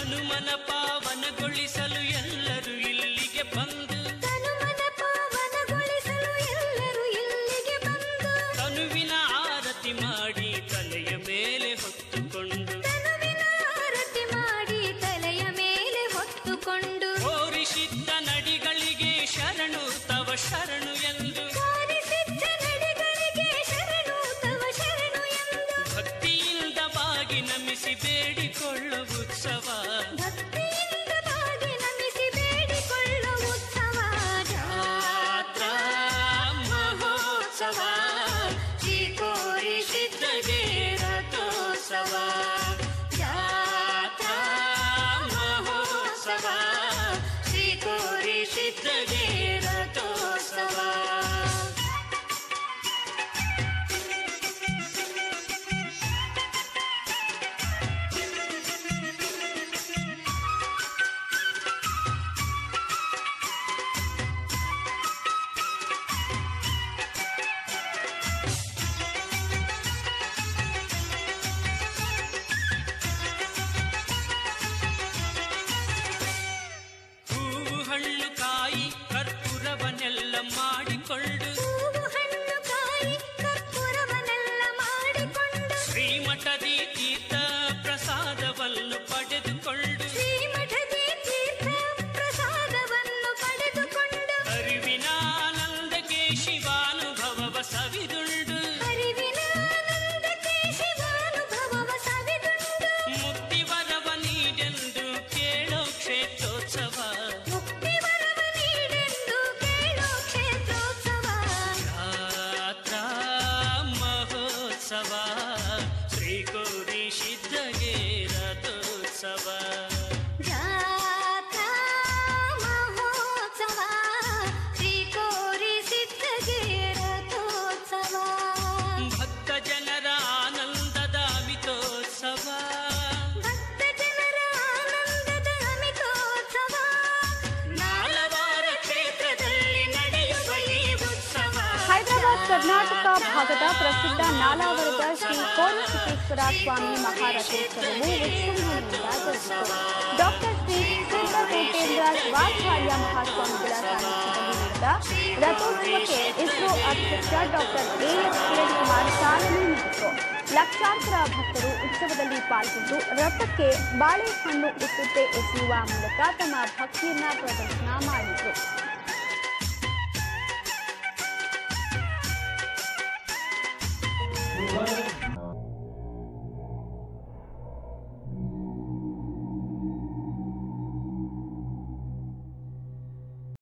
ತನುಮನ ಪಾವನಗೊಳಿಸಲು ಎಲ್ಲರೂ ಇಲ್ಲಿಗೆ ಬಂದು ತನುವಿನ ಆರತಿ ಮಾಡಿ ತಲೆಯ ಮೇಲೆ ಹೊತ್ತುಕೊಂಡು ತೋರಿಸಿದ್ದ ನಡಿಗಳಿಗೆ ಶರಣು ತವ ಶರಣು ಎಂದು ಭಕ್ತಿಯಿಂದ ಬಾಗಿ ನಮಿಸಿ ಬೇಡಿಕೊಳ್ಳುವ ಉತ್ಸವ ಜಾತ್ರಾ ಮಹೋತ್ಸವ ಶ್ರೀಕೋರಿ ಸಿದ್ಧಗೆ ರಥೋತ್ಸವ ಜಾತ್ರಾ ಮಹೋತ್ಸವ ಶ್ರೀಕೋರಿ ಸಿದ್ಧಗೆ ರಥೋತ್ಸವ ಶ್ರೀಮಠದಿ ತೀರ್ಥ ಪ್ರಸಾದವನ್ನು ಪಡೆದುಕೊಂಡು ಅರಿವಿನ ಆನಂದಕ್ಕೆ ಶಿವಾನುಭವವ ಸವಿದುಂಡು ಮುಕ್ತಿವರವ ನೀಡೆಂದು ಕೇಳೋ ಕ್ಷೇತ್ರೋತ್ಸವ ಜಾತ್ರಾ ಮಹೋತ್ಸವ ಶ್ರೀಕೋರಿ ಸಿದ್ಧಗೆ ರಥೋತ್ಸವ ಜಾತ್ರಾ ಮಹೋತ್ಸವ ಶ್ರೀಕೋರಿ ಸಿದ್ಧಗೆ ರಥೋತ್ಸವ ಭಕ್ತ ಜನರ ಆನಂದದ ಅಮಿತೋತ್ಸವ ನಾಲವಾರ ಕ್ಷೇತ್ರದಲ್ಲಿ ನಡೆಯುವ ಈ ಉತ್ಸವ ಹೈದರಾಬಾದ್ ಕರ್ನಾಟಕ ಭಾಗದ ಪ್ರಸಿದ್ಧ ನಾಲಾವರದ ಶ್ರೀ ಕೋರಸಿದ್ದೇಶ್ವರ ಸ್ವಾಮಿ ಮಹಾರಥೋತ್ಸವವು ವಿಜೃಂಭಣೆಯಿಂದ ಜರುಗಿತು. ಡಾಕ್ಟರ್ ಶ್ರೀ ಸಿದ್ದಕೋಟೇಂದ್ರ ಶಿವಾಚಾರ್ಯ ಮಹಾಸ್ವಾಮಿಗಳ ಸಾನ್ನಿಧ್ಯದಲ್ಲಿ ನಡೆದ ರಥೋತ್ಸವಕ್ಕೆ ಇಸ್ರೋ ಅಧ್ಯಕ್ಷ ಡಾಕ್ಟರ್ ಎಎಸ್ ಕಿರಣ್ ಕುಮಾರ್ ಚಾಲನೆ ನೀಡಿದರು. ಲಕ್ಷಾಂತರ ಭಕ್ತರು ಉತ್ಸವದಲ್ಲಿ ಪಾಲ್ಗೊಂಡು ರಥಕ್ಕೆ ಬಾಳೆಹಣ್ಣು ಉತ್ತುತ್ತೆ ಎಸೆಯುವ ಮೂಲಕ ತಮ್ಮ ಭಕ್ತಿಯನ್ನ ಪ್ರದರ್ಶನ ಮಾಡಿದರು.